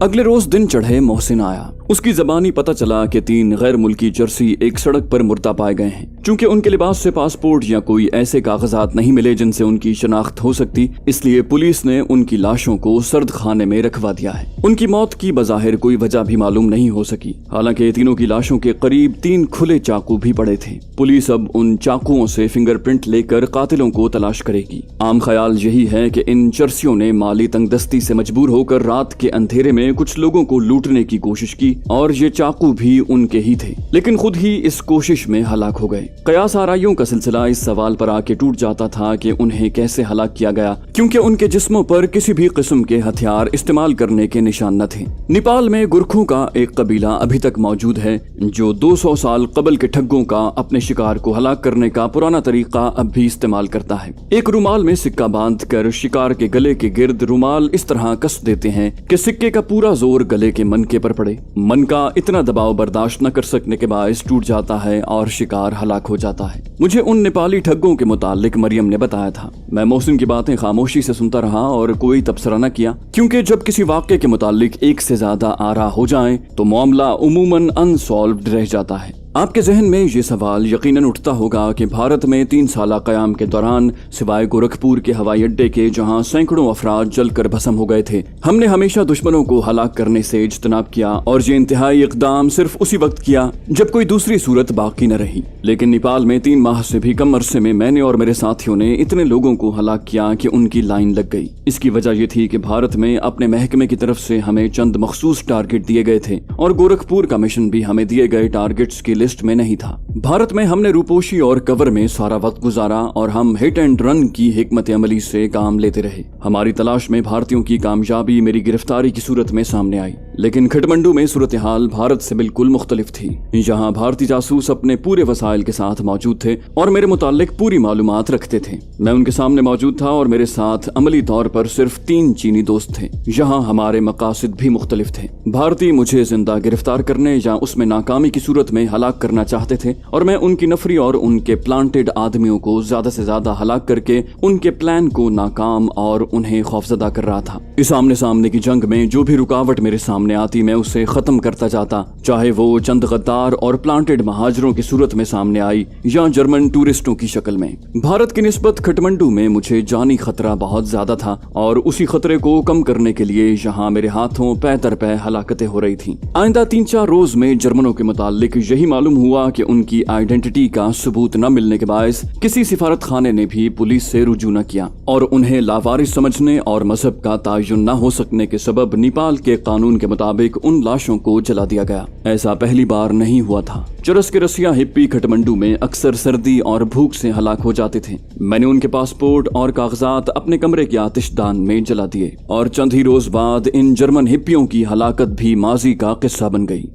अगले रोज दिन चढ़े मोहसिन आया। उसकी ज़बानी पता चला कि 3 गैर मुल्की जर्सी एक सड़क पर मुर्दा पाए गए हैं। चूंकि उनके लिबास से पासपोर्ट या कोई ऐसे कागजात नहीं मिले जिनसे उनकी शनाख्त हो सकती, इसलिए पुलिस ने उनकी लाशों को सर्द खाने में रखवा दिया है। उनकी मौत की बज़ाहिर कोई वजह भी मालूम नहीं हो सकी। हालांकि तीनों की लाशों के करीब 3 खुले चाकू भी पड़े थे। पुलिस अब उन चाकुओं से फिंगरप्रिंट लेकर कातिलों को तलाश करेगी। आम ख्याल यही है कि इन चर्सियों ने माली तंगदस्ती से मजबूर होकर रात के अंधेरे में कुछ लोगों को लूटने की कोशिश की और ये चाकू भी उनके ही थे, लेकिन खुद ही इस कोशिश में हलाक हो गए। कयास आराइयों का सिलसिला इस सवाल पर आके टूट जाता था कि उन्हें कैसे हलाक किया गया, क्योंकि उनके जिस्मों पर किसी भी किस्म के हथियार इस्तेमाल करने के निशान न थे। नेपाल में गुरखों का एक कबीला अभी तक मौजूद है जो 200 साल कबल के ठग्गों का अपने शिकार को हलाक करने का पुराना तरीका अब भी इस्तेमाल करता है। एक रुमाल में सिक्का बांध कर शिकार के गले के गिर्द रुमाल इस तरह कस देते हैं कि सिक्के का पूरा जोर गले के मनके पर पड़े। मन का इतना दबाव बर्दाश्त न कर सकने के बायस टूट जाता है और शिकार हलाक हो जाता है। मुझे उन नेपाली ठग्गों के मुतालिक मरियम ने बताया था। मैं मोहसिन की बातें खामोशी से सुनता रहा और कोई तबसरा न किया, क्योंकि जब किसी वाक़े के मुतालिक एक से ज्यादा आरा हो जाएं तो मामला उमूमन अनसॉल्व्ड रह जाता है। आपके जहन में ये सवाल यकीनन उठता होगा कि भारत में 3 साल क़याम के दौरान सिवाय गोरखपुर के हवाई अड्डे के जहां सैकड़ों अफराद जलकर भस्म हो गए थे, हमने हमेशा दुश्मनों को हलाक करने से इज्तनाब किया और ये इंतहाई इक़दाम सिर्फ उसी वक्त किया जब कोई दूसरी सूरत बाकी न रही। लेकिन नेपाल में 3 माह से भी कम अरसे में मैंने और मेरे साथियों ने इतने लोगों को हलाक किया कि उनकी लाइन लग गई। इसकी वजह यह थी कि भारत में अपने महकमे की तरफ से हमें चंद मखसूस टारगेट दिए गए थे और गोरखपुर का मिशन भी हमें दिए गए टारगेट्स की लिस्ट में नहीं था। भारत में हमने रूपोशी और कवर में सारा वक्त गुजारा और हम हिट एंड रन की हिकमत अमली से काम लेते रहे। हमारी तलाश में भारतीयों की कामयाबी मेरी गिरफ्तारी की सूरत में सामने आई, लेकिन खटमंडू में सूरत हाल भारत से बिल्कुल मुख्तलिफ थी। यहाँ भारतीय जासूस अपने पूरे वसाइल के साथ मौजूद थे और मेरे मुतालिक पूरी मालूमात रखते थे। मैं उनके सामने मौजूद था और मेरे साथ अमली तौर पर सिर्फ 3 चीनी दोस्त थे। यहाँ हमारे मकासद भी मुख्तलिफ थे। भारतीय मुझे जिंदा गिरफ्तार करने या उसमें नाकामी की सूरत में हलाक करना चाहते थे और मैं उनकी नफरी और उनके प्लांटेड आदमियों को ज्यादा से ज्यादा हलाक करके उनके प्लान को नाकाम और उन्हें खौफजदा कर रहा था। इस आमने सामने की जंग में जो भी रुकावट मेरे सामने आती मैं उसे खत्म करता जाता, चाहे वो चंद गद्दार और प्लांटेड महाजरों की सूरत में सामने आई या जर्मन टूरिस्टों की शक्ल में। भारत की निस्बत खटमंडू में मुझे जानी खतरा बहुत ज्यादा था और उसी खतरे को कम करने के लिए यहाँ मेरे हाथों पै दर पै हलाकतें हो रही थी। आइंदा 3-4 रोज में जर्मनों के मुतालिक यही मालूम हुआ कि उनकी आइडेंटिटी का सबूत न मिलने के बायस किसी सिफारत खाने ने भी पुलिस से रुजू न किया और उन्हें लावारिस समझने और मजहब का तायुन न हो सकने के सबब नेपाल के कानून के मुताबिक उन लाशों को जला दिया गया। ऐसा पहली बार नहीं हुआ था। चरस के रसिया हिप्पी खटमंडू में अक्सर सर्दी और भूख से हलाक हो जाते थे। मैंने उनके पासपोर्ट और कागजात अपने कमरे के आतिशदान में जला दिए और चंद ही रोज बाद इन जर्मन हिप्पियों की हलाकत भी माजी का किस्सा बन गई।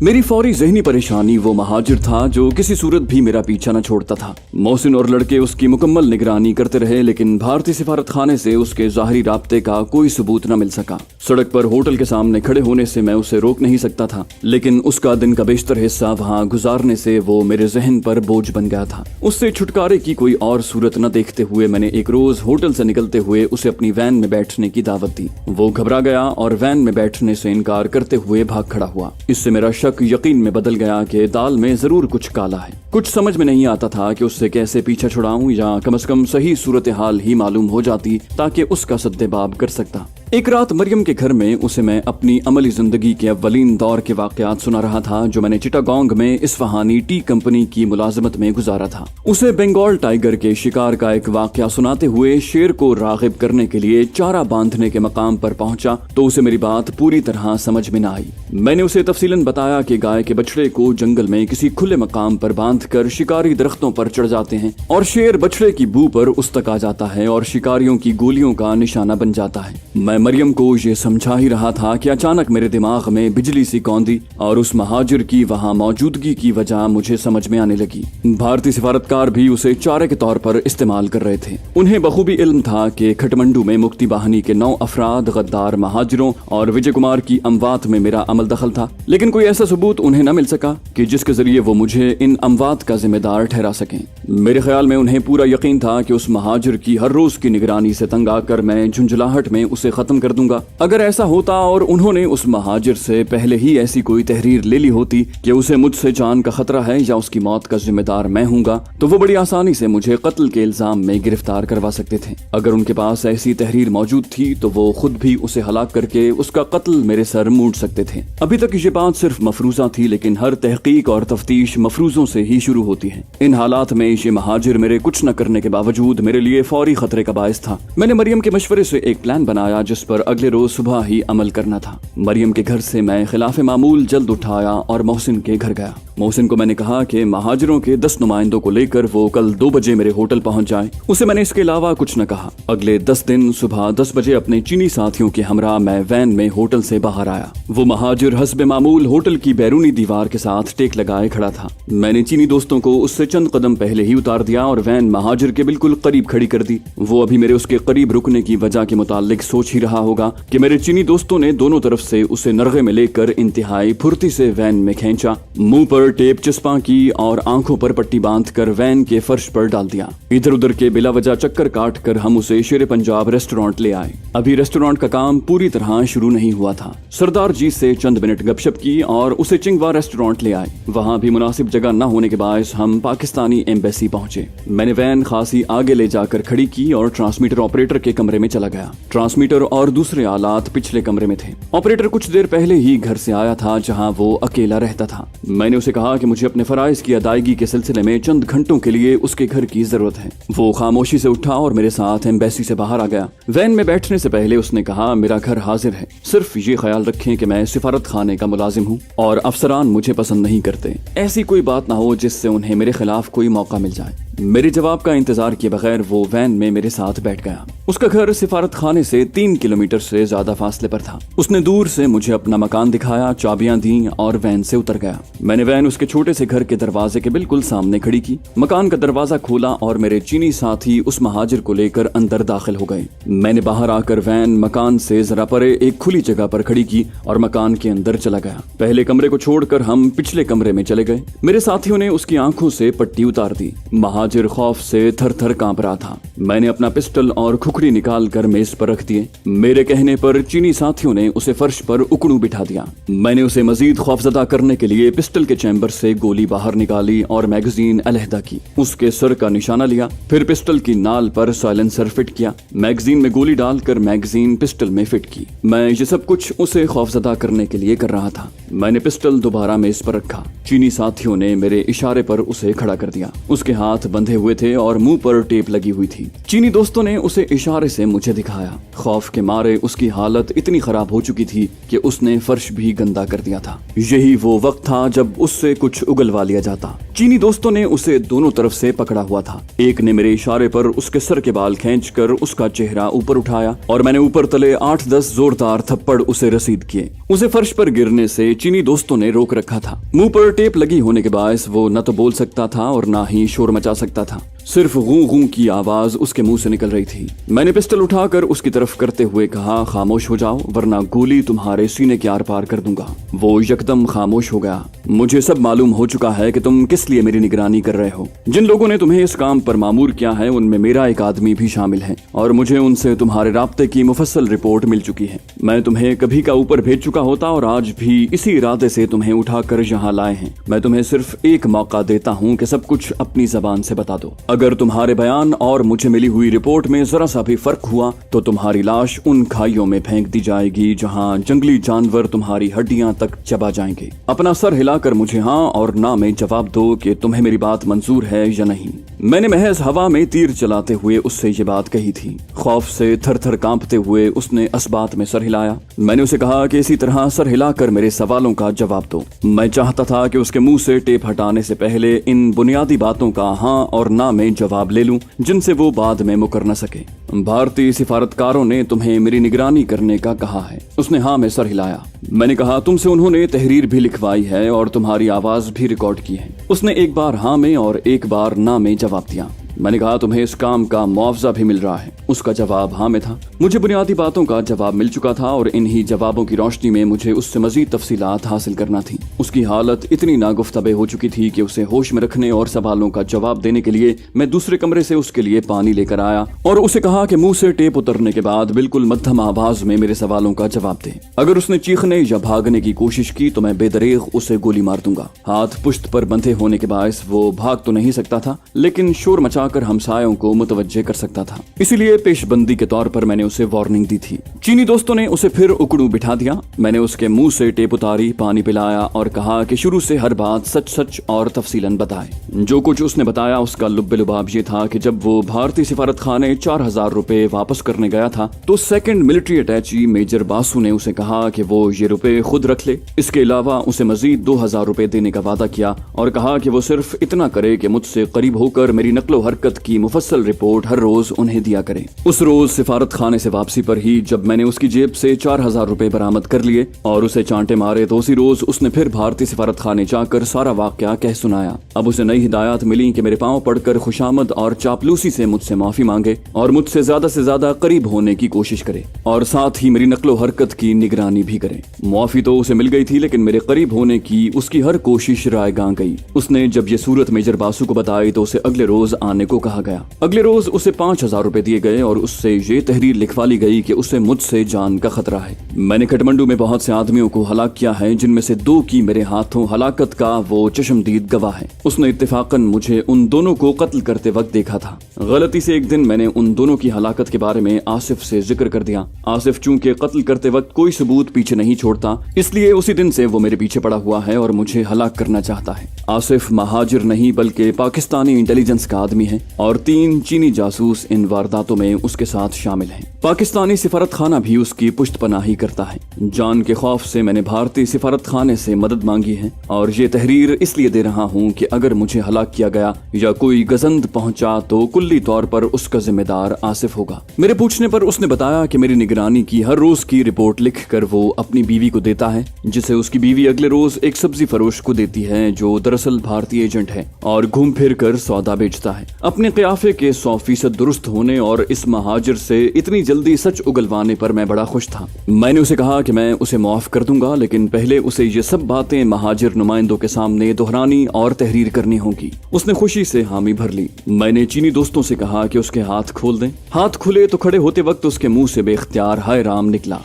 मेरी फौरी ज़हनी परेशानी वो महाजिर था जो किसी सूरत भी मेरा पीछा न छोड़ता था। मोहसिन और लड़के उसकी मुकम्मल निगरानी करते रहे, लेकिन भारतीय सिफारत खाने से उसके ज़ाहिरी राब्ते का कोई सबूत न मिल सका। सड़क पर होटल के सामने खड़े होने से मैं उसे रोक नहीं सकता था, लेकिन उसका दिन का बेशतर हिस्सा वहाँ गुजारने से वो मेरे जहन पर बोझ बन गया था। उससे छुटकारे की कोई और सूरत न देखते हुए मैंने एक रोज होटल से निकलते हुए उसे अपनी वैन में बैठने की दावत दी। वो घबरा गया और वैन में बैठने से इनकार करते हुए भाग खड़ा हुआ। इससे मेरा शक यकीन में बदल गया कि दाल में जरूर कुछ काला है। कुछ समझ में नहीं आता था कि उससे कैसे पीछा छुड़ाऊं या कम से कम सही सूरत हाल ही मालूम हो जाती ताकि उसका सद्देबाब कर सकता। एक रात मरियम के घर में उसे मैं अपनी अमली जिंदगी के अव्वलीन दौर के वाकयात सुना रहा था जो मैंने चिटागोंग में इस्फहानी टी कंपनी की मुलाजमत में गुजारा था। उसे बंगाल टाइगर के शिकार का एक वाकया सुनाते हुए शेर को रागिब करने के लिए चारा बांधने के मकाम पर पहुंचा तो उसे मेरी बात पूरी तरह समझ में न आई। मैंने उसे तफसीलन बताया कि गाय के बछड़े को जंगल में किसी खुले मकाम पर बांधकर शिकारी दरख्तों पर चढ़ जाते हैं और शेर बछड़े की बू पर उस तक आ जाता है और शिकारियों की गोलियों का निशाना बन जाता है। मैं मरियम को ये समझा ही रहा था कि अचानक मेरे दिमाग में बिजली सी कौंदी और उस महाजिर की वहाँ मौजूदगी की वजह मुझे समझ में आने लगी। भारतीय सिफारतकार भी उसे चारे के तौर पर इस्तेमाल कर रहे थे। उन्हें बखूबी इल्म था कि खटमंडू में मुक्ति वाहिनी के 9 अफराद गद्दार महाजिरों और विजय कुमार की अमवात में मेरा अमल दखल था, लेकिन कोई ऐसा सबूत उन्हें न मिल सका कि जिसके जरिए वो मुझे इन अमवात का जिम्मेदार ठहरा सकें। मेरे ख्याल में उन्हें पूरा यकीन था कि उस महाजिर की हर रोज की निगरानी से तंग आकर मैं झुंझलाहट में उसे खत्म ختم कर दूंगा। अगर ऐसा होता और उन्होंने उस महाजिर से पहले ही ऐसी कोई तहरीर ले ली होती कि उसे मुझसे जान का खतरा है या उसकी मौत का जिम्मेदार मैं हूँगा, तो वो बड़ी आसानी से मुझे कत्ल के इल्जाम में गिरफ्तार करवा सकते थे। अगर उनके पास ऐसी तहरीर मौजूद थी तो वो खुद भी उसे हलाक करके उसका कत्ल मेरे सर मूंड सकते थे। अभी तक ये बात सिर्फ मफरूजा थी, लेकिन हर तहकीक और तफ्तीश मफरूजों से ही शुरू होती है। इन हालात में ये महाजिर मेरे कुछ न करने के बावजूद मेरे लिए फौरी खतरे का बायस था। मैंने मरियम के मशवरे से एक प्लान बनाया जिस पर अगले रोज सुबह ही अमल करना था। मरियम के घर से मैं खिलाफ मामूल जल्द उठाया और मोहसिन के घर गया। मोहसिन को मैंने कहा कि महाजिरों के 10 नुमाइंदों को लेकर वो कल 2 बजे मेरे होटल पहुंच जाए। उसे मैंने इसके अलावा कुछ न कहा। अगले 10 दिन सुबह 10 बजे अपने चीनी साथियों के हमरा मैं वैन में होटल से बाहर आया। वो महाजिर हस्बे मामूल होटल की बैरूनी दीवार के साथ टेक लगाए खड़ा था। मैंने चीनी दोस्तों को उससे चंद कदम पहले ही उतार दिया और वैन महाजिर के बिल्कुल करीब खड़ी कर दी। वो अभी मेरे उसके करीब रुकने की वजह के मुतालिक सोच ही रहा होगा कि मेरे चीनी दोस्तों ने दोनों तरफ से उसे नरगे में लेकर इंतहाई फुर्ती से वैन में खींचा, मुंह पर टेप चिस्पा की और आंखों पर पट्टी बांधकर वैन के फर्श पर डाल दिया। इधर उधर के बिला वजह चक्कर काट कर हम उसे शेर पंजाब रेस्टोरेंट ले आए। अभी रेस्टोरेंट का काम पूरी तरह शुरू नहीं हुआ था। सरदार जी से चंद मिनट गपशप की और उसे चिंगवा रेस्टोरेंट ले आए। वहाँ भी मुनासिब जगह न होने के बायस हम पाकिस्तानी एम्बेसी पहुंचे। मैंने वैन खासी आगे ले जाकर खड़ी की और ट्रांसमीटर ऑपरेटर के कमरे में चला गया। ट्रांसमीटर और दूसरे आलात पिछले कमरे में थे। ऑपरेटर कुछ देर पहले ही घर से आया था जहाँ वो अकेला रहता था। मैंने उसे कहा कि मुझे अपने फराइज की अदायगी के सिलसिले में चंद घंटों के लिए उसके घर की जरूरत है। वो खामोशी से उठा और मेरे साथ एम्बेसी से बाहर आ गया। वैन में बैठने से पहले उसने कहा, मेरा घर हाजिर है, सिर्फ ये ख्याल रखें कि मैं सिफारत खाने का मुलाजिम हूँ और अफसरान मुझे पसंद नहीं करते। ऐसी कोई बात ना हो जिससे उन्हें मेरे खिलाफ कोई मौका मिल जाए। मेरे जवाब का इंतजार किए बगैर वो वैन में मेरे साथ बैठ गया। उसका घर सिफारत खाने से 3 किलोमीटर से ज्यादा फासले पर था। उसने दूर से मुझे अपना मकान दिखाया, चाबियां दी और वैन से उतर गया। मैंने वैन उसके छोटे से घर के दरवाजे के बिल्कुल सामने खड़ी की। मकान का दरवाजा खोला और मेरे चीनी साथी उस महाजिर को लेकर अंदर दाखिल हो गए। मैंने बाहर आकर वैन मकान से जरा परे एक खुली जगह पर खड़ी की और मकान के अंदर चला गया। पहले कमरे को छोड़कर हम पिछले कमरे में चले गए। मेरे साथियों ने उसकी आंखों से पट्टी उतार दी। महाजिर खौफ से थर थर कांप रहा था। मैंने अपना पिस्टल और खुखड़ी निकाल कर मेज पर रख दिए। मेरे कहने पर चीनी साथियों ने उसे फर्श पर उकड़ू बिठा दिया। मैंने उसे मजीद खौफजदा करने के लिए पिस्टल के चैम्बर से गोली बाहर निकाली और मैगजीन अलहदा की। उसके सर का निशाना लिया, फिर पिस्टल की नाल पर साइलेंसर फिट किया। मैगजीन में गोली डालकर मैगजीन पिस्टल में फिट की। मैं ये सब कुछ उसे खौफजदा करने के लिए कर रहा था। मैंने पिस्टल दोबारा मेज पर रखा। चीनी साथियों ने मेरे इशारे पर उसे खड़ा कर दिया। उसके हाथ बंधे हुए थे और मुंह पर टेप लगी हुई थी। चीनी दोस्तों ने उसे इशारे से मुझे दिखाया। खौफ के मारे उसकी हालत इतनी खराब हो चुकी थी कि उसने फर्श भी गंदा कर दिया था। यही वो वक्त था जब उससे कुछ उगलवा लिया जाता। चीनी दोस्तों ने उसे दोनों तरफ से पकड़ा हुआ था। एक ने मेरे इशारे पर उसके सर के बाल खींचकर उसका चेहरा ऊपर उठाया और मैंने ऊपर तले 8-10 जोरदार थप्पड़ उसे रसीद किए। उसे फर्श पर गिरने से चीनी दोस्तों ने रोक रखा था। मुंह पर टेप लगी होने के बायस वो न तो बोल सकता था और न ही शोर मचा सकता था। सिर्फ गूं गूं की आवाज उसके मुंह से निकल रही थी। मैंने पिस्टल उठाकर उसकी तरफ करते हुए कहा, खामोश हो जाओ वरना गोली तुम्हारे सीने के आर पार कर दूंगा। वो यकदम खामोश हो गया। मुझे सब मालूम हो चुका है कि तुम किस लिए मेरी निगरानी कर रहे हो। जिन लोगों ने तुम्हें इस काम पर मामूर किया है उनमें मेरा एक आदमी भी शामिल है और मुझे उनसे तुम्हारे राब्ते की मुफस्सल रिपोर्ट मिल चुकी है। मैं तुम्हें कभी का ऊपर भेज चुका होता और आज भी इसी इरादे से तुम्हें उठाकर यहाँ लाए हैं। मैं तुम्हें सिर्फ एक मौका देता हूँ कि सब कुछ अपनी जबान से बता दो। अगर तुम्हारे बयान और मुझे मिली हुई रिपोर्ट में जरा सा भी फर्क हुआ तो तुम्हारी लाश उन खाइयों में फेंक दी जाएगी जहाँ जंगली जानवर तुम्हारी हड्डियां तक चबा जाएंगे। अपना सर हिलाकर मुझे हाँ और ना में जवाब दो कि तुम्हें मेरी बात मंजूर है या नहीं। मैंने महज हवा में तीर चलाते हुए उससे ये बात कही थी। खौफ से थर थर कांपते हुए उसने असबात में सर हिलाया। मैंने उसे कहा कि इसी तरह सर हिलाकर मेरे सवालों का जवाब दो। मैं चाहता था कि उसके मुंह से टेप हटाने से पहले इन बुनियादी बातों का हाँ और ना में जवाब ले लूं जिनसे वो बाद में मुकर न सके। भारतीय सिफारतकारों ने तुम्हें मेरी निगरानी करने का कहा है। उसने हाँ में सर हिलाया। मैंने कहा, तुमसे उन्होंने तहरीर भी लिखवाई है और तुम्हारी आवाज भी रिकॉर्ड की है। उसने एक बार हाँ में और एक बार ना में जवाब दिया। मैंने कहा तुम्हें इस काम का मुआवजा भी मिल रहा है? उसका जवाब हाँ में था। मुझे बुनियादी बातों का जवाब मिल चुका था और इन्हीं जवाबों की रोशनी में मुझे उससे मजीद तफसीलात हासिल करना थी। उसकी हालत इतनी नागुफ्तबे हो चुकी थी कि उसे होश में रखने और सवालों का जवाब देने के लिए मैं दूसरे कमरे से उसके लिए पानी लेकर आया और उसे कहा कि मुंह से टेप उतरने के बाद बिल्कुल मध्यम आवाज में मेरे सवालों का जवाब दे। अगर उसने चीखने या भागने की कोशिश की तो मैं बेदरेग उसे गोली मार दूंगा। हाथ पुश्त पर बंधे होने के बायस वो भाग तो नहीं सकता था, लेकिन शोर मचाकर हमसायों को मुतवज्जे कर सकता था। इसीलिए पेशबंदी के तौर पर मैंने उसे वार्निंग दी थी। चीनी दोस्तों ने उसे फिर उकड़ू बिठा दिया। मैंने उसके मुंह से टेप उतारी, पानी पिलाया और कहा कि शुरू से हर बात सच सच और तफसीलन बताए। जो कुछ उसने बताया उसका लुब्बे लुबाब ये था कि जब वो भारतीय सिफारत खाने 4000 रुपए वापस करने गया था तो सेकंड मिलिट्री अटैची मेजर बासु ने उसे कहा कि वो ये रुपए खुद रख ले। इसके अलावा उसे मजीद 2000 रुपए देने का वादा किया और कहा कि वो सिर्फ इतना करे कि मुझसे करीब होकर मेरी नक्लो हरकत की मुफस्सल रिपोर्ट हर रोज उन्हें दिया करे। उस रोज सिफारत खाने से वापसी पर ही जब मैंने उसकी जेब से 4000 रुपए बरामद कर लिए और उसे चांटे मारे तो उसी रोज उसने फिर भारतीय सिफारत खाने जाकर सारा वाकया कह सुनाया। अब उसे नई हिदायत मिली कि मेरे पांव पड़कर खुशामद और चापलूसी से मुझसे माफी मांगे और मुझसे ज्यादा करीब होने की कोशिश करे और साथ ही मेरी नकलो हरकत की निगरानी भी करे। माफी तो उसे मिल गई थी, लेकिन मेरे करीब होने की उसकी हर कोशिश रायगां गई। उसने जब ये सूरत मेजर बासु को बताई तो उसे अगले रोज आने को कहा गया। अगले रोज उसे 5000 रुपए दिए गए और उससे ये तहरीर लिखवा ली गई कि उसे मुझसे जान का खतरा है। मैंने काठमांडू में बहुत से आदमियों को हलाक किया है, जिनमें से 2 की मेरे हाथों हलाकत का वो चश्मदीद गवाह है। उसने इत्तेफाकन मुझे उन दोनों को कत्ल करते वक्त देखा था। गलती से एक दिन मैंने उन दोनों की हलाकत के बारे में आसिफ से जिक्र कर दिया। आसिफ चूंकि कत्ल करते वक्त कोई सबूत पीछे नहीं छोड़ता, इसलिए उसी दिन से वो मेरे पीछे पड़ा हुआ है और मुझे हलाक करना चाहता है। आसिफ महाजिर नहीं बल्कि पाकिस्तानी इंटेलिजेंस का आदमी है और 3 चीनी जासूस इन वारदातों में उसके साथ शामिल हैं। पाकिस्तानी सिफारत खाना भी उसकी पुश्त पनाही करता है। जान के खौफ से मैंने भारतीय सिफारत खाने से मदद मांगी है और ये तहरीर इसलिए दे रहा हूँ कि अगर मुझे हलाक किया गया या कोई गजंद पहुंचा तो कुल्ली तौर पर उसका जिम्मेदार आसिफ होगा। मेरे पूछने पर उसने बताया कि मेरी निगरानी की हर रोज की रिपोर्ट लिख कर वो अपनी बीवी को देता है, जिसे उसकी बीवी अगले रोज एक सब्जी फरोश को देती है जो दरअसल भारतीय एजेंट है और घूम फिर कर सौदा बेचता है। अपने क़ियाफ़े के 100% दुरुस्त होने और इस महाजिर से इतनी जल्दी सच उगलवाने पर मैं बड़ा खुश था। मैंने उसे कहा कि मैं उसे माफ कर दूंगा, लेकिन पहले उसे ये सब बातें महाजिर नुमाइंदों के सामने दोहरानी और तहरीर करनी होगी। उसने खुशी से हामी भर ली। मैंने चीनी दोस्तों से कहा कि उसके हाथ खोल दें। हाथ खुले तो खड़े होते वक्त उसके मुंह से बेख्तियार हाय राम निकला।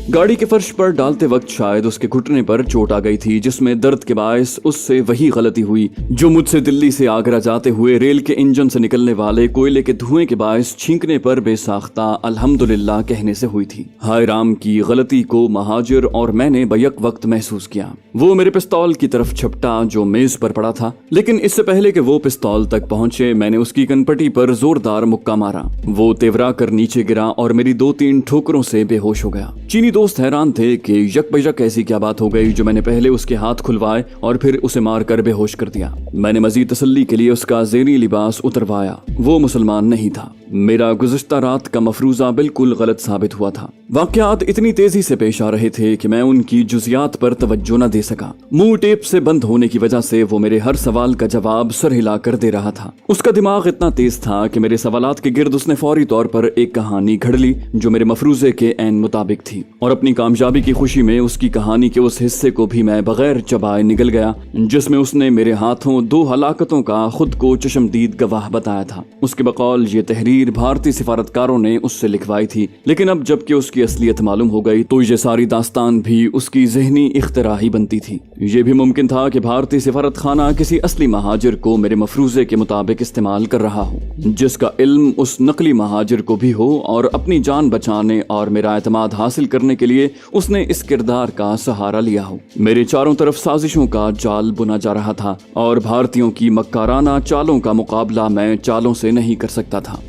गाड़ी के फर्श पर डालते वक्त शायद उसके घुटने पर चोट आ गई थी, जिसमें दर्द के बायस उससे वही गलती हुई जो मुझसे दिल्ली से आगरा जाते हुए रेल के इंजन से निकलने वाले कोयले के धुएं के बायस छींकने पर बेसाख्ता अल्हम्दुलिल्लाह कहने से हुई थी। हाय राम की गलती को महाजिर और मैंने बैक वक्त महसूस किया। वो मेरे पिस्तौल की तरफ झपटा जो मेज पर पड़ा था, लेकिन इससे पहले कि वो पिस्तौल तक पहुंचे मैंने उसकी कनपटी पर जोरदार मुक्का मारा। वो तेवरा कर नीचे गिरा और मेरी 2-3 ठोकरों से बेहोश हो गया। चीनी दोस्त हैरान थे कि यक बयक ऐसी क्या बात हो गई जो मैंने पहले उसके हाथ खुलवाए और फिर उसे मार कर बेहोश कर दिया। मैंने मजीद तसल्ली के लिए उसका ज़ेरी लिबास उतरवाया। वो मुसलमान नहीं था। मेरा गुज़िश्ता रात का मफरूज़ा बिल्कुल गलत साबित हुआ था। वाक़यात इतनी तेजी से पेश आ रहे थे कि मैं उनकी जुज़ियात पर तवज्जो न दे सका। मुंह टेप से बंद होने की वजह से वो मेरे हर सवाल का जवाब सर हिला कर दे रहा था। उसका दिमाग इतना तेज था कि मेरे सवालात के गिर्द उसने फौरी तौर पर एक कहानी घड़ ली जो मेरे मफरूज़े के ऐन मुताबिक थी और अपनी कामयाबी की खुशी में उसकी कहानी के उस हिस्से को भी मैं बगैर चबाए निगल गया जिसमें उसने मेरे हाथों 2 हलाकतों का खुद को चश्मदीद गवाह बताया था। उसके बकौल ये तहरीर भारतीय सिफारतकारों ने उससे लिखवाई थी, लेकिन अब जबकि उसकी असलियत मालूम हो गई तो ये सारी दास्तान भी उसकी ज़हनी इख्तिरा ही बनती थी। ये भी मुमकिन था कि भारतीय सिफारत खाना किसी असली महाजिर को मेरे मफरूज़े के मुताबिक इस्तेमाल कर रहा हो, जिसका इल्म उस नकली महाजिर को भी हो और अपनी जान बचाने और मेरा एतमाद हासिल करने के लिए उसने इस किरदार का सहारा लिया हो। मेरे चारों तरफ साजिशों का जाल बुना जा रहा था और भारतीयों की मक्काराना चालों का मुकाबला मैं चालों से नहीं कर सकता था।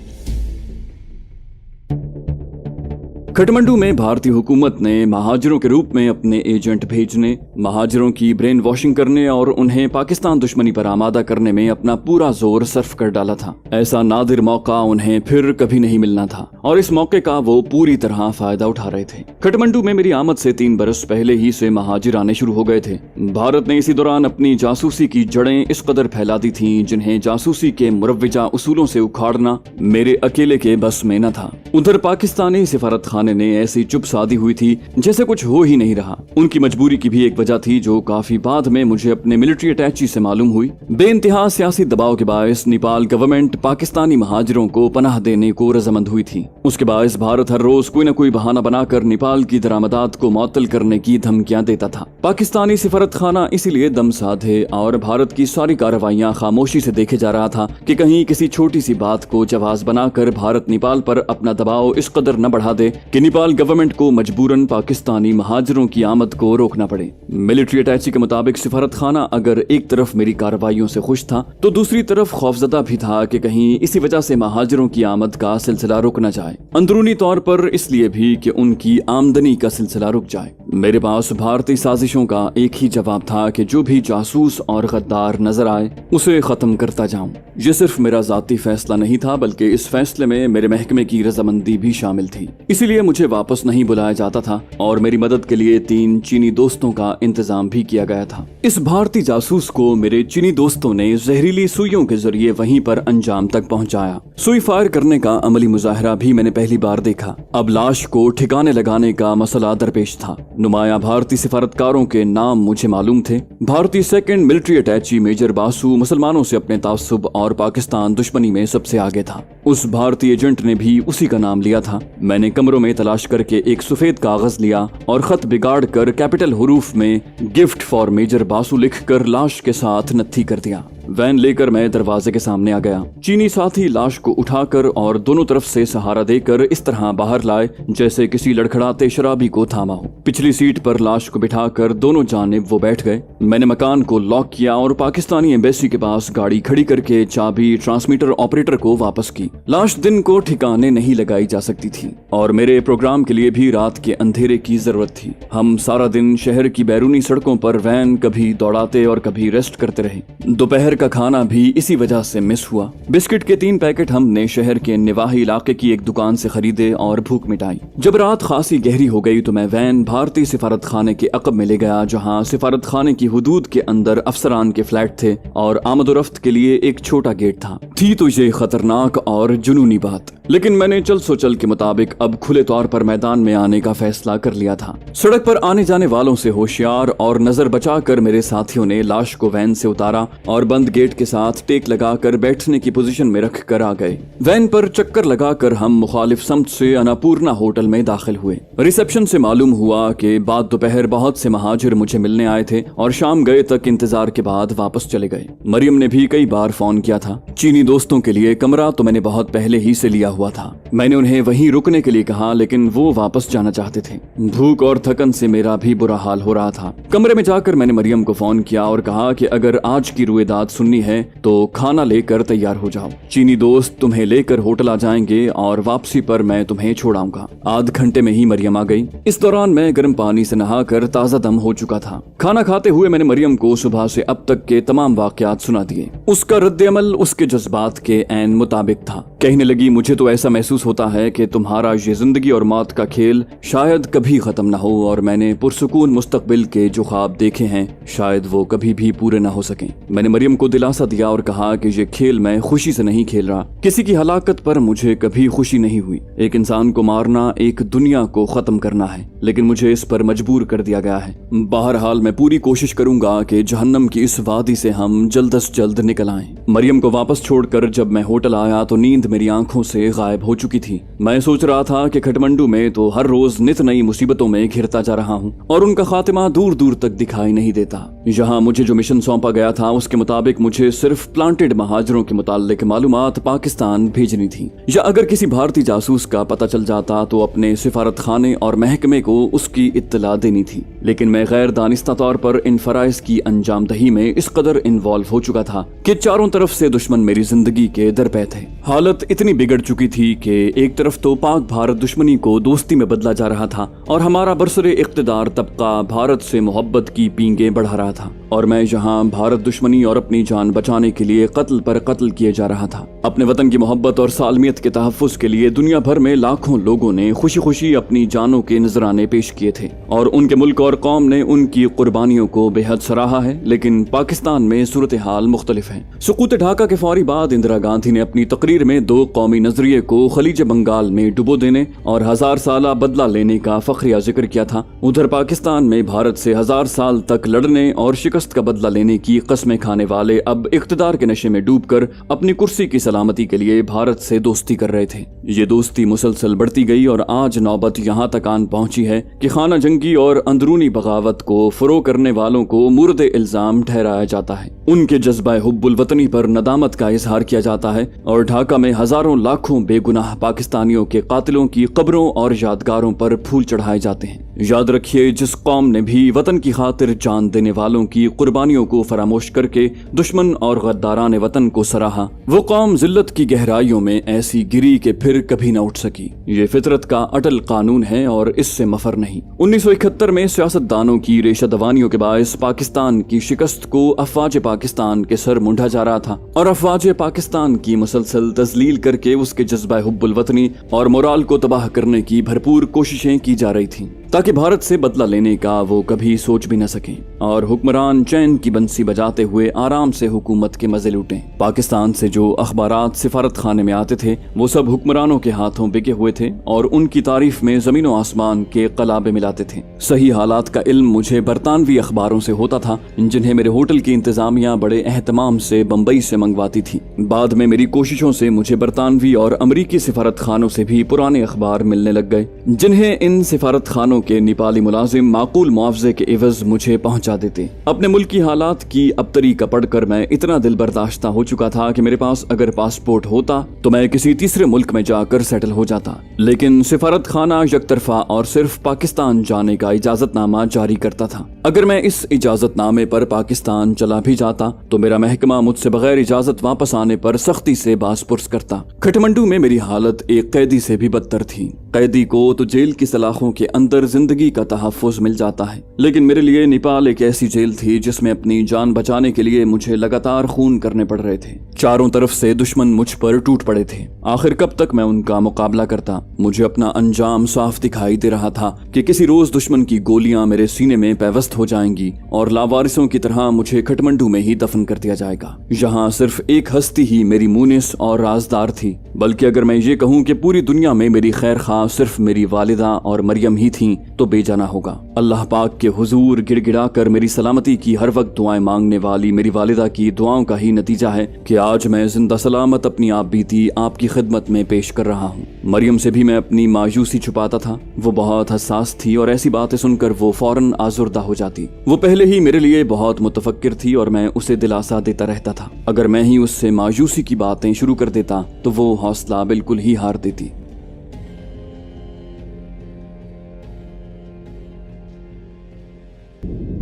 काठमांडू में भारतीय हुकूमत ने महाजिरों के रूप में अपने एजेंट भेजने, महाजिरों की ब्रेन वॉशिंग करने और उन्हें पाकिस्तान दुश्मनी पर आमादा करने में अपना पूरा जोर सर्फ कर डाला था। ऐसा नादिर मौका उन्हें फिर कभी नहीं मिलना था और इस मौके का वो पूरी तरह फायदा उठा रहे थे। काठमांडू में मेरी आमद से 3 बरस पहले ही से महाजिर आने शुरू हो गए थे। भारत ने इसी दौरान अपनी जासूसी की जड़ें इस कदर फैला दी थीं जिन्हें जासूसी के मुरव्वजा उसूलों से उखाड़ना मेरे अकेले के बस में न था। उधर पाकिस्तानी सिफारत खाने ने ऐसी चुप साधी हुई थी जैसे कुछ हो ही नहीं रहा। उनकी मजबूरी की भी एक वजह थी जो काफी बाद में मुझे अपने मिलिट्री अटैची से मालूम हुई। बेइंतहा सियासी दबाव के बायस नेपाल गवर्नमेंट पाकिस्तानी महाजिरों को पनाह देने को रजामंद हुई थी। उसके बायस भारत हर रोज कोई न कोई बहाना बनाकर नेपाल की दरामदात को मुअत्तल करने की धमकियां देता था। पाकिस्तानी सिफारत खाना इसीलिए दम साधे और भारत की सारी कार्रवाइयां खामोशी से देखे जा रहा था कि कहीं किसी छोटी सी बात को जवाज बनाकर भारत नेपाल पर अपना दबाव इस कदर न बढ़ा दे कि नेपाल गवर्नमेंट को मजबूरन पाकिस्तानी महाजिरों की आमद को रोकना पड़े। मिलिट्री अटैची के मुताबिक सिफारत खाना अगर एक तरफ मेरी कार्रवाइयों से खुश था तो दूसरी तरफ खौफजदा भी था कि कहीं इसी वजह से महाजिरों की आमद का सिलसिला रुक न जाए। अंदरूनी तौर पर इसलिए भी कि उनकी आमदनी का सिलसिला रुक जाए। मेरे पास भारतीय साजिशों का एक ही जवाब था कि जो भी जासूस और गद्दार नजर आए उसे खत्म करता जाऊं। ये सिर्फ मेरा जाती फैसला नहीं था बल्कि इस फैसले में मेरे महकमे की रजामंदी भी शामिल थी। इसीलिए मुझे वापस नहीं बुलाया जाता था और मेरी मदद के लिए 3 चीनी दोस्तों का इंतजाम भी किया गया था। इस भारतीय जासूस को मेरे चीनी दोस्तों ने जहरीली सुइयों के जरिए वहीं पर अंजाम तक पहुंचाया। सुई फायर करने का अमली मुजाहरा भी मैंने पहली बार देखा। अब लाश को ठिकाने लगाने का मसला दरपेश था। नुमाया भारतीय सिफारतकारों के नाम मुझे मालूम थे। भारतीय 2nd मिलिट्री अटैची मेजर बासु मुसलमानों से अपने तासुब और पाकिस्तान दुश्मनी में सबसे आगे था। उस भारतीय एजेंट ने भी उसी का नाम लिया था। मैंने कमरों में तलाश करके एक सफेद कागज लिया और खत बिगाड़ कर कैपिटल हुरूफ में गिफ्ट फॉर मेजर बासु लिखकर लाश के साथ नत्थी कर दिया। वैन लेकर मैं दरवाजे के सामने आ गया। चीनी साथी लाश को उठाकर और दोनों तरफ से सहारा देकर इस तरह बाहर लाए जैसे किसी लड़खड़ाते शराबी को थामा हो। पिछली सीट पर लाश को बिठाकर दोनों जानिब वो बैठ गए। मैंने मकान को लॉक किया और पाकिस्तानी एम्बेसी के पास गाड़ी खड़ी करके चाबी ट्रांसमीटर ऑपरेटर को वापस की। लाश दिन को ठिकाने नहीं लगाई जा सकती थी और मेरे प्रोग्राम के लिए भी रात के अंधेरे की जरूरत थी। हम सारा दिन शहर की बैरूनी सड़कों पर वैन कभी दौड़ाते और कभी रेस्ट करते रहे। दोपहर का खाना भी इसी वजह से मिस हुआ। बिस्किट के 3 पैकेट हमने शहर के निवाही इलाके की एक दुकान से खरीदे और भूख मिटाई। जब रात खासी गहरी हो गई तो मैं वैन भारतीय सिफारत खाने के अकब में ले गया जहां सिफारत खाने की हुदूद के अंदर अफसरान के फ्लैट थे और आमदोरफ्त के लिए एक छोटा गेट था। थी तो ये खतरनाक और जुनूनी बात, लेकिन मैंने चल सोचल के मुताबिक अब खुले तौर पर मैदान में आने का फैसला कर लिया था। सड़क पर आने जाने वालों से होशियार और नजर बचाकर मेरे साथियों ने लाश को वैन से उतारा और बंद गेट के साथ टेक लगाकर बैठने की पोजीशन में रख कर आ गए। वैन पर चक्कर लगाकर हम मुखालिफ समत से अन्नपूर्णा होटल में दाखिल हुए। रिसेप्शन से मालूम हुआ कि बाद दोपहर बहुत से महाजिर मुझे मिलने आए थे और शाम गए तक इंतजार के बाद वापस चले गए। मरियम ने भी कई बार फोन किया था। चीनी दोस्तों के लिए कमरा तो मैंने बहुत पहले ही से लिया हुआ था। मैंने उन्हें वहीं रुकने के लिए कहा लेकिन वो वापस जाना चाहते थे। भूख और थकन से मेरा भी बुरा हाल हो रहा था। कमरे में जाकर मैंने मरियम को फोन किया और कहा कि अगर आज की रुएदाद सुननी है तो खाना लेकर तैयार हो जाओ। चीनी दोस्त तुम्हें लेकर होटल आ जाएंगे और वापसी पर मैं तुम्हें छोड़ाऊंगा। आध घंटे में ही मरियम आ गई। इस दौरान मैं गर्म पानी से नहाकर ताजा दम हो चुका था। खाना खाते हुए मैंने मरियम को सुबह से अब तक के तमाम वाकयात सुना दिए। उसका रद्द-ए-अमल उसके जज्बात के ऐन मुताबिक था। कहने लगी, मुझे तो ऐसा महसूस होता है कि तुम्हारा ये जिंदगी और मौत का खेल शायद कभी खत्म न हो और मैंने पुरसुकून मुस्तकबिल के जो ख्वाब देखे हैं शायद वो कभी भी पूरे न हो सकें। मैंने मरियम को दिलासा दिया और कहा कि ये खेल मैं खुशी से नहीं खेल रहा। किसी की हलाकत पर मुझे कभी खुशी नहीं हुई। एक इंसान को मारना एक दुनिया को खत्म करना है, लेकिन मुझे इस पर मजबूर कर दिया गया है। बहरहाल मैं पूरी कोशिश करूंगा कि जहन्नम की इस वादी से हम जल्द से जल्द निकल आएं। मरियम को वापस छोड़कर जब मैं होटल आया तो नींद मेरी आंखों से गायब हो चुकी थी। मैं सोच रहा था कि काठमांडू में तो हर रोज नित नई मुसीबतों में घिरता जा रहा हूँ और उनका खात्मा दूर दूर तक दिखाई नहीं देता। यहाँ मुझे जो मिशन सौंपा गया था उसके मुताबिक मुताबिक मुझे सिर्फ प्लांटेड महाजरों के मुताल्लिक मालूमात पाकिस्तान भेजनी थी, या अगर किसी भारतीय जासूस का पता चल जाता तो अपने सिफारत खाने और महकमे को उसकी इत्तला देनी थी। लेकिन मैं गैर दानिस्ता तौर पर इन फराइज की अंजाम दही में इस कदर इन्वॉल्व हो चुका था कि चारों तरफ से दुश्मन मेरी जिंदगी के दरपे थे। हालत इतनी बिगड़ चुकी थी कि एक तरफ तो पाक भारत दुश्मनी को दोस्ती में बदला जा रहा था और हमारा बरसरे इख्तिदार तबका भारत से मोहब्बत की पींगे बढ़ा रहा था, और मैं यहाँ भारत दुश्मनी और अपनी जान बचाने के लिए कत्ल पर कत्ल किए जा रहा था। अपने वतन की मोहब्बत और सालमियत के तहफ्फुज़ के लिए दुनिया भर में लाखों लोगों ने खुशी खुशी अपनी जानों के नजराने पेश किए थे और उनके मुल्क और कौम ने उनकी कुर्बानियों को बेहद सराहा है। लेकिन पाकिस्तान में सूरत हाल मुख्तलिफ है। सुकूत ढाका के फौरी बाद इंदिरा गांधी ने अपनी तकरीर में दो कौमी नजरिए को खलीज बंगाल में डुबो देने और 1000 साला बदला लेने का फखरिया जिक्र किया था। उधर पाकिस्तान में भारत से 1000 साल तक लड़ने और शिकस्त का बदला लेने की कस्में खाने वाले अब इख्तिदार के नशे में डूबकर अपनी कुर्सी की सलामती के लिए भारत से दोस्ती कर रहे थे। ये दोस्ती मुसलसल बढ़ती गई और आज नौबत यहाँ तक आन पहुंची है कि खाना जंगी और अंदरूनी बगावत को फरोग करने वालों को मुर्द इल्जाम ठहराया जाता है। उनके जज्बा हुब्बुल वतनी पर नदामत का इजहार किया जाता है और ढाका में हजारों लाखों बेगुनाह पाकिस्तानियों के कातिलों की कब्रों और यादगारों पर फूल चढ़ाए जाते हैं। याद रखिए, जिस कौम ने भी वतन की खातिर जान देने वालों की कुर्बानियों को फरामोश करके दुश्मन और गद्दारान वतन को सराहा, वो कौम जिल्लत की गहराइयों में ऐसी गिरी के फिर कभी न उठ सकी। ये फितरत का अटल कानून है और इससे मफर नहीं। 1971 में सियासतदानों की रेशा दवानियों के बायस पाकिस्तान की शिकस्त को अफवाज पाकिस्तान के सर मुंडा जा रहा था और अफवाज पाकिस्तान की मुसलसल तजलील करके उसके जज्बा हुब्बुल वतनी और मोराल को तबाह करने की भरपूर कोशिशें की जा रही थी ताकि भारत से बदला लेने का वो कभी सोच भी न सकें और हुक्मरान चैन की बंसी बजाते हुए आराम से हुकूमत के मजे लूटें। पाकिस्तान से जो अखबारात सिफारत खाने में आते थे वो सब हुक्मरानों के हाथों बिके हुए थे और उनकी तारीफ में जमीनो आसमान के कलाबे मिलाते थे। सही हालात का इल्म मुझे बरतानवी अखबारों से होता था, जिन्हें मेरे होटल की इंतजामिया बड़े एहतमाम से बम्बई से मंगवाती थी। बाद में मेरी कोशिशों से मुझे बरतानवी और अमरीकी सिफारत खानों से भी पुराने अखबार मिलने लग गए, जिन्हें इन सिफारत खानों के नेपाली मुलाजिम माकूल मुआवजे के एवज मुझे पहुंचा देते। अपने मुल्क की हालात की अबतरी का पढ़कर मैं इतना दिल बर्दाश्ता हो चुका था कि मेरे पास अगर पासपोर्ट होता तो मैं किसी तीसरे मुल्क में जाकर सेटल हो जाता, लेकिन सिफारत खाना यकतरफा और सिर्फ पाकिस्तान जाने का इजाजतनामा जारी करता था। अगर मैं इस इजाजतनामे पर पाकिस्तान चला भी जाता तो मेरा महकमा मुझसे बगैर इजाजत वापस आने पर सख्ती से बासपुर्स करता। खटमंडू में मेरी हालत एक कैदी से भी बदतर थी। कैदी को तो जेल की सलाखों के अंदर जिंदगी का तहफ्फुज़ मिल जाता है, लेकिन मेरे लिए नेपाल एक ऐसी जेल थी जिसमें अपनी जान बचाने के लिए मुझे लगातार खून करने पड़ रहे थे। चारों तरफ से दुश्मन मुझ पर टूट पड़े थे। आखिर कब तक मैं उनका मुकाबला करता? मुझे अपना अंजाम साफ दिखाई दे रहा था कि किसी रोज दुश्मन की गोलियां मेरे सीने में पैवस्त हो जाएंगी और लावारिसों की तरह मुझे खटमंडू में ही दफन कर दिया जाएगा। यहाँ सिर्फ एक हस्ती ही मेरी मुनिस और राजदार थी, बल्कि अगर मैं ये कहूँ कि पूरी दुनिया में मेरी खैर खा सिर्फ मेरी वालिदा और मरियम ही थी तो बेजाना होगा। अल्लाह पाक के हुजूर गिड़गिड़ा कर मेरी सलामती की हर वक्त दुआएं मांगने वाली मेरी वालिदा की दुआओं का ही नतीजा है कि आज मैं जिंदा सलामत अपनी आप बीती आपकी खिदमत में पेश कर रहा हूँ। मरियम से भी मैं अपनी मायूसी छुपाता था। वो बहुत हसास थी और ऐसी बातें सुनकर वो फौरन आजुर्दा हो जाती। वो पहले ही मेरे लिए बहुत मुतफक्किर थी और मैं उसे दिलासा देता रहता था। अगर मैं ही उससे मायूसी की बातें शुरू कर देता तो वो हौसला बिल्कुल ही हार देती।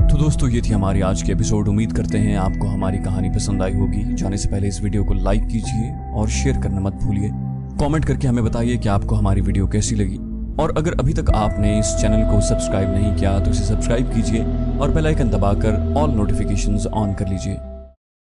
तो दोस्तों, ये थी हमारी आज की एपिसोड। उम्मीद करते हैं आपको हमारी कहानी पसंद आई होगी। जाने से पहले इस वीडियो को लाइक कीजिए और शेयर करना मत भूलिए। कमेंट करके हमें बताइए कि आपको हमारी वीडियो कैसी लगी, और अगर अभी तक आपने इस चैनल को सब्सक्राइब नहीं किया तो इसे सब्सक्राइब कीजिए और बेल आइकन दबाकर ऑल नोटिफिकेशंस ऑन कर लीजिए।